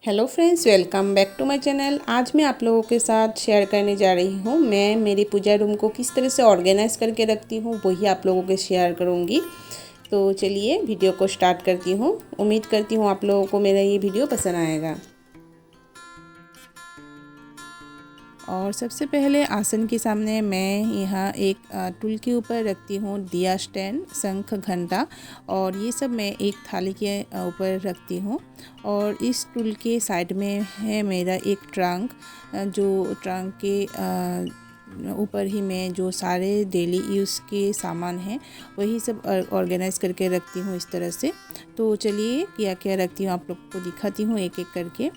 Hello friends, welcome back to my channel. आज मैं आप लोगों के साथ शेयर करने जा रही हूँ मैं मेरी पूजा रूम को किस तरह से ऑर्गेनाइज करके रखती हूँ, वही आप लोगों के शेयर करूँगी। तो चलिए वीडियो को स्टार्ट करती हूँ। उम्मीद करती हूँ आप लोगों को मेरा ये वीडियो पसंद आएगा। और सबसे पहले आसन के सामने मैं यहाँ एक टूल के ऊपर रखती हूँ दिया स्टैंड, शंख, घंटा और ये सब मैं एक थाली के ऊपर रखती हूँ। और इस टूल के साइड में है मेरा एक ट्रंक, जो ट्रंक के ऊपर ही मैं जो सारे डेली यूज़ के सामान हैं वही सब ऑर्गेनाइज़ करके रखती हूँ इस तरह से। तो चलिए क्या क्या रखती हूँ आप लोग को दिखाती हूँ एक एक करके।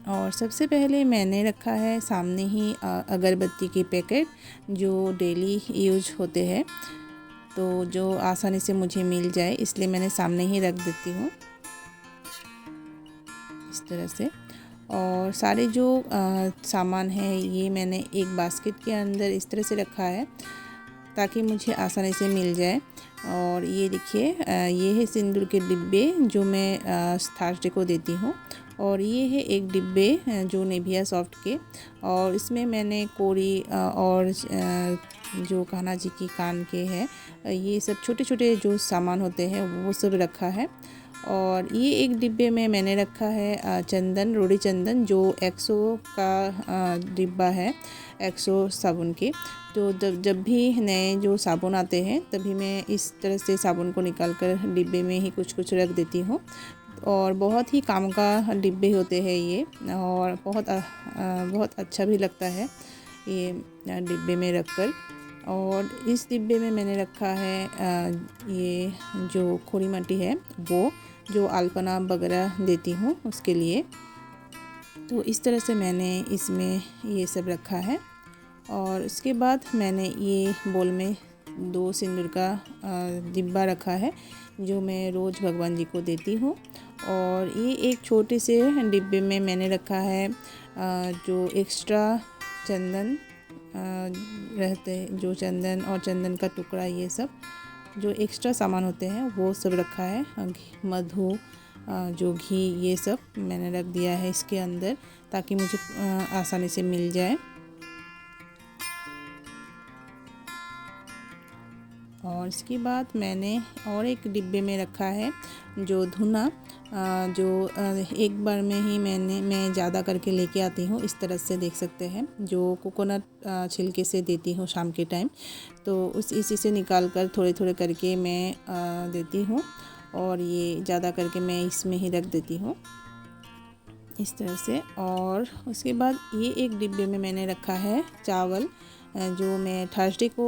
और सबसे पहले मैंने रखा है सामने ही अगरबत्ती के पैकेट जो डेली यूज होते हैं, तो जो आसानी से मुझे मिल जाए इसलिए मैंने सामने ही रख देती हूँ इस तरह से। और सारे जो सामान है ये मैंने एक बास्केट के अंदर इस तरह से रखा है ताकि मुझे आसानी से मिल जाए। और ये देखिए ये है सिंदूर के डिब्बे जो मैं थर्सडे को देती हूँ। और ये है एक डिब्बे जो निविया सॉफ्ट के, और इसमें मैंने कोरी और जो कान्हा जी की कान के हैं ये सब छोटे छोटे जो सामान होते हैं वो सब रखा है। और ये एक डिब्बे में मैंने रखा है चंदन, रोड़ी चंदन जो 100 का डिब्बा है, 100 साबुन के। तो जब भी नए जो साबुन आते हैं तभी मैं इस तरह से साबुन को निकाल कर डिब्बे में ही कुछ कुछ रख देती हूँ। और बहुत ही काम का डिब्बे होते हैं ये, और बहुत अच्छा भी लगता है ये डिब्बे में रखकर। और इस डिब्बे में मैंने रखा है ये जो खोड़ी मट्टी है वो जो अल्पना वगैरह देती हूँ उसके लिए। तो इस तरह से मैंने इसमें ये सब रखा है। और उसके बाद मैंने ये बोल में 2 सिंदूर का डिब्बा रखा है जो मैं रोज़ भगवान जी को देती हूँ। और ये एक छोटे से डिब्बे में मैंने रखा है जो एक्स्ट्रा चंदन रहते हैं, जो चंदन और चंदन का टुकड़ा, ये सब जो एक्स्ट्रा सामान होते हैं वो सब रखा है। मधु, जो घी, ये सब मैंने रख दिया है इसके अंदर ताकि मुझे आसानी से मिल जाए। और इसके बाद मैंने और एक डिब्बे में रखा है जो धुना, जो एक बार में ही मैं ज़्यादा करके लेके आती हूँ इस तरह से, देख सकते हैं जो कोकोनट छिलके से देती हूँ शाम के टाइम। तो इसी से निकाल कर थोड़े थोड़े करके मैं देती हूँ, और ये ज़्यादा करके मैं इसमें ही रख देती हूँ इस तरह से। और उसके बाद ये एक डिब्बे में मैंने रखा है चावल जो मैं थर्सडे को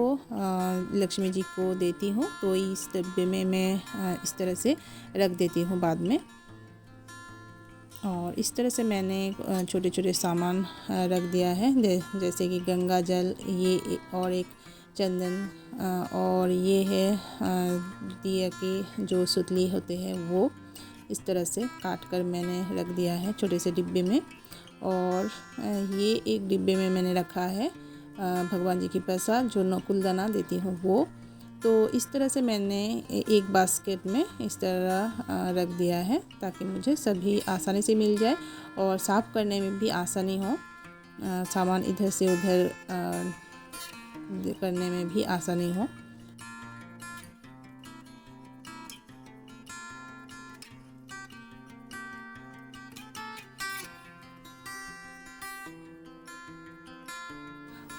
लक्ष्मी जी को देती हूँ, तो इस डिब्बे में मैं इस तरह से रख देती हूँ बाद में। और इस तरह से मैंने छोटे छोटे सामान रख दिया है जैसे कि गंगा जल, ये और एक चंदन, और ये है दिया के जो सुतली होते हैं वो इस तरह से काट कर मैंने रख दिया है छोटे से डिब्बे में। और ये एक डिब्बे में मैंने रखा है भगवान जी की प्रसाद जो नकुलदाना देती हूँ वो। तो इस तरह से मैंने एक बास्केट में इस तरह रख दिया है ताकि मुझे सभी आसानी से मिल जाए और साफ़ करने में भी आसानी हो, सामान इधर से उधर करने में भी आसानी हो।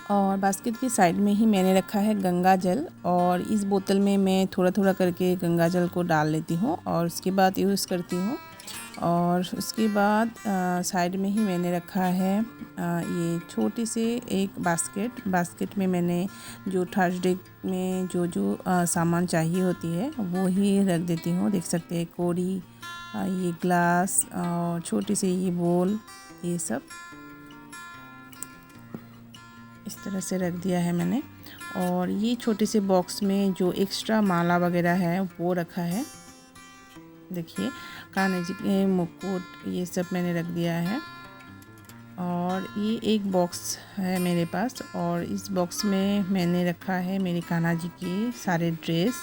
और बास्केट के साइड में ही मैंने रखा है गंगा जल, और इस बोतल में मैं थोड़ा थोड़ा करके गंगा जल को डाल लेती हूँ और उसके बाद यूज़ करती हूँ। और उसके बाद साइड में ही मैंने रखा है ये छोटी से एक बास्केट में मैंने जो थर्सडे में जो जो सामान चाहिए होती है वो ही रख देती हूँ। देख सकते हैं कोड़ी, ये ग्लास और छोटी सी ये बोल, ये सब इस तरह से रख दिया है मैंने। और ये छोटे से बॉक्स में जो एक्स्ट्रा माला वगैरह है वो रखा है, देखिए कान्हा जी के मुकुट, ये सब मैंने रख दिया है। और ये एक बॉक्स है मेरे पास, और इस बॉक्स में मैंने रखा है मेरे कान्हा जी की सारे ड्रेस,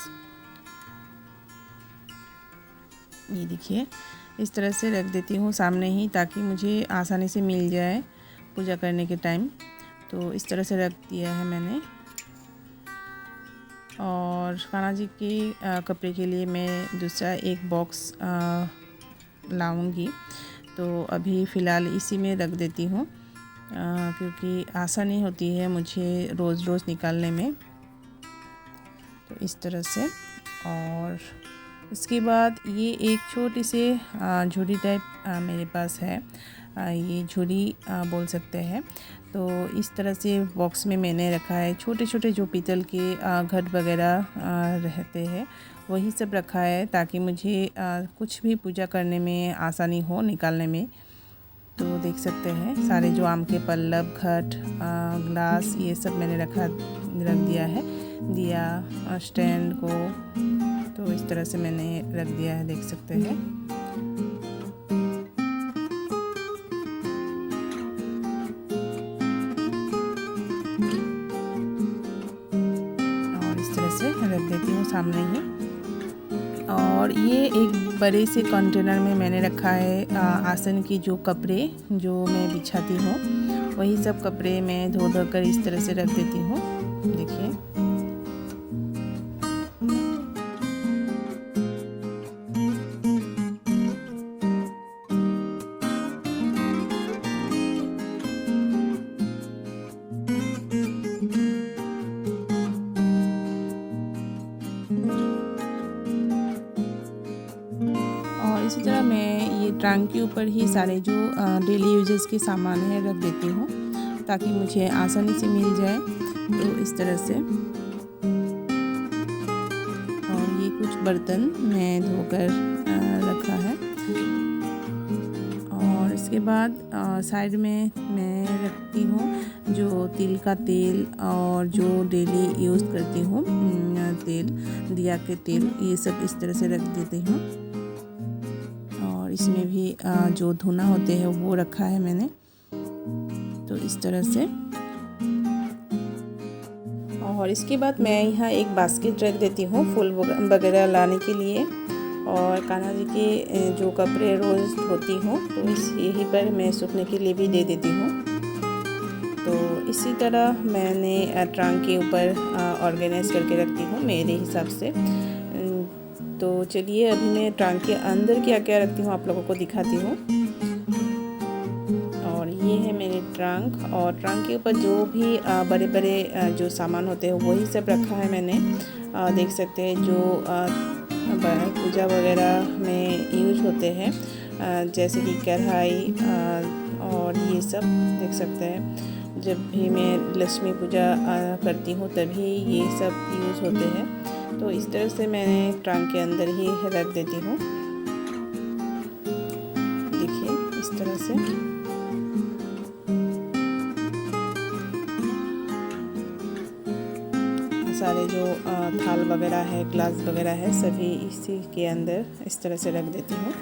ये देखिए इस तरह से रख देती हूँ सामने ही, ताकि मुझे आसानी से मिल जाए पूजा करने के टाइम। तो इस तरह से रख दिया है मैंने। और कान्हा जी के कपड़े के लिए मैं दूसरा एक बॉक्स लाऊंगी। तो अभी फ़िलहाल इसी में रख देती हूँ, क्योंकि आसानी होती है मुझे रोज़ रोज़ निकालने में। तो इस तरह से। और इसके बाद ये एक छोटी सी झुरी टाइप मेरे पास है, ये झुरी बोल सकते हैं। तो इस तरह से बॉक्स में मैंने रखा है। छोटे छोटे जो पीतल के घट वगैरह रहते हैं वही सब रखा है, ताकि मुझे कुछ भी पूजा करने में आसानी हो निकालने में। तो देख सकते हैं सारे जो आम के पल्लव, घट, ग्लास, ये सब मैंने रख दिया है। दिया स्टैंड को तो इस तरह से मैंने रख दिया है, देख सकते हैं। और इस तरह से रख देती हूँ सामने ही। और ये एक बड़े से कंटेनर में मैंने रखा है आसन की जो कपड़े जो मैं बिछाती हूँ, वही सब कपड़े मैं धो कर इस तरह से रख देती हूँ। देखिए, और इसी तरह मैं ये ट्रंक के ऊपर ही सारे जो डेली यूजेस के सामान है रख देती हूँ, ताकि मुझे आसानी से मिल जाए। तो इस तरह से। और ये कुछ बर्तन मैं धोकर रखा है। और इसके बाद साइड में मैं रखती हूँ जो तिल का तेल, और जो डेली यूज़ करती हूँ तेल, दिया के तेल, ये सब इस तरह से रख देती हूँ। और इसमें भी जो धुना होते हैं वो रखा है मैंने। तो इस तरह से। और इसके बाद मैं यहाँ एक बास्केट रख देती हूँ फूल वगैरह लाने के लिए। और कान्हा जी के जो कपड़े रोज़ धोती हूँ, तो यहीं पर मैं सूखने के लिए भी दे देती हूँ। तो इसी तरह मैंने ट्रंक के ऊपर ऑर्गेनाइज करके रखती हूँ मेरे हिसाब से। तो चलिए अभी मैं ट्रंक के अंदर क्या क्या रखती हूँ आप लोगों को दिखाती हूँ। और ये है मेरे ट्रंक, और ट्रंक के ऊपर जो भी बड़े बड़े जो सामान होते हैं वही सब रखा है मैंने। देख सकते हैं जो पूजा वगैरह में यूज होते हैं, जैसे कि कढ़ाई और ये सब देख सकते हैं। जब भी मैं लक्ष्मी पूजा करती हूँ तभी ये सब यूज़ होते हैं। तो इस तरह से मैंने ट्रंक के अंदर ही रख देती हूँ। देखिए इस तरह से। सारे जो थाल वगैरह है, ग्लास वगैरह है, सभी इसी के अंदर इस तरह से रख देती हूँ।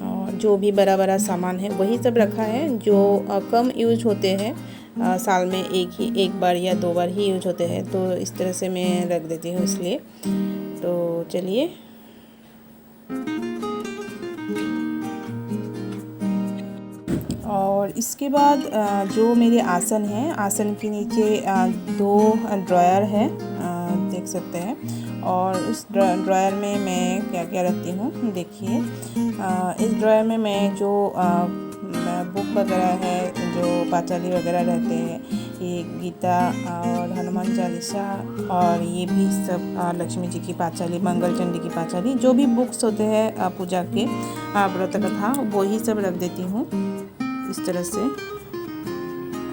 और जो भी बड़ा बड़ा सामान है वही सब रखा है, जो कम यूज होते हैं, साल में एक बार या 2 बार ही यूज होते हैं। तो इस तरह से मैं रख देती हूँ इसलिए। तो चलिए। और इसके बाद जो मेरे आसन हैं, आसन के नीचे 2 ड्रॉयर है, देख सकते हैं। और उस ड्रॉयर में मैं क्या क्या रखती हूँ देखिए। इस ड्रॉयर में मैं जो बुक वगैरह है, जो पांचाली वगैरह रहते हैं, ये गीता और हनुमान चालीसा, और ये भी सब लक्ष्मी जी की पांचाली, मंगल चंडी की पांचाली, जो भी बुक्स होते हैं पूजा के, व्रत कथा, वही सब रख देती हूँ इस तरह से।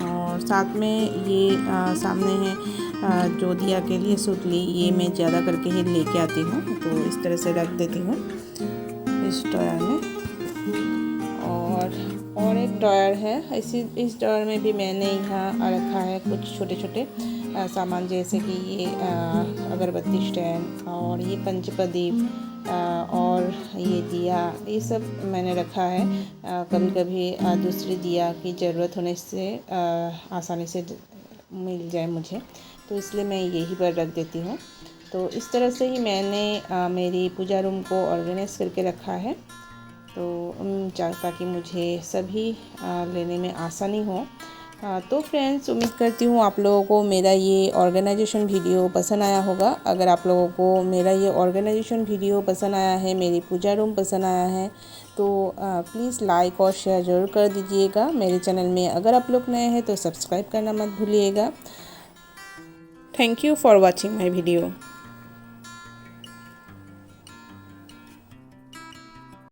और साथ में ये सामने है जो दिया के लिए सुतली, ये मैं ज़्यादा करके ही लेके आती हूँ। तो इस तरह से रख देती हूँ इस ड्रॉयर में। और एक ड्रॉयर है, इस ड्रॉयर में भी मैंने यहाँ रखा है कुछ छोटे छोटे सामान, जैसे कि ये अगरबत्ती स्टैंड, और ये पंचप्रदीप, और ये दिया, ये सब मैंने रखा है। कभी कभी दूसरी दिया की ज़रूरत होने से आसानी से मिल जाए मुझे, तो इसलिए मैं यही पर रख देती हूँ। तो इस तरह से ही मैंने मेरी पूजा रूम को ऑर्गेनाइज करके रखा है, तो ताकि मुझे सभी लेने में आसानी हो। तो फ्रेंड्स, उम्मीद करती हूँ आप लोगों को मेरा ये ऑर्गेनाइजेशन वीडियो पसंद आया होगा। अगर आप लोगों को मेरा ये ऑर्गेनाइजेशन वीडियो पसंद आया है, मेरी पूजा रूम पसंद आया है, तो प्लीज़ लाइक और शेयर ज़रूर कर दीजिएगा। मेरे चैनल में अगर आप लोग नए हैं तो सब्सक्राइब करना मत भूलिएगा। Thank you for watching my video.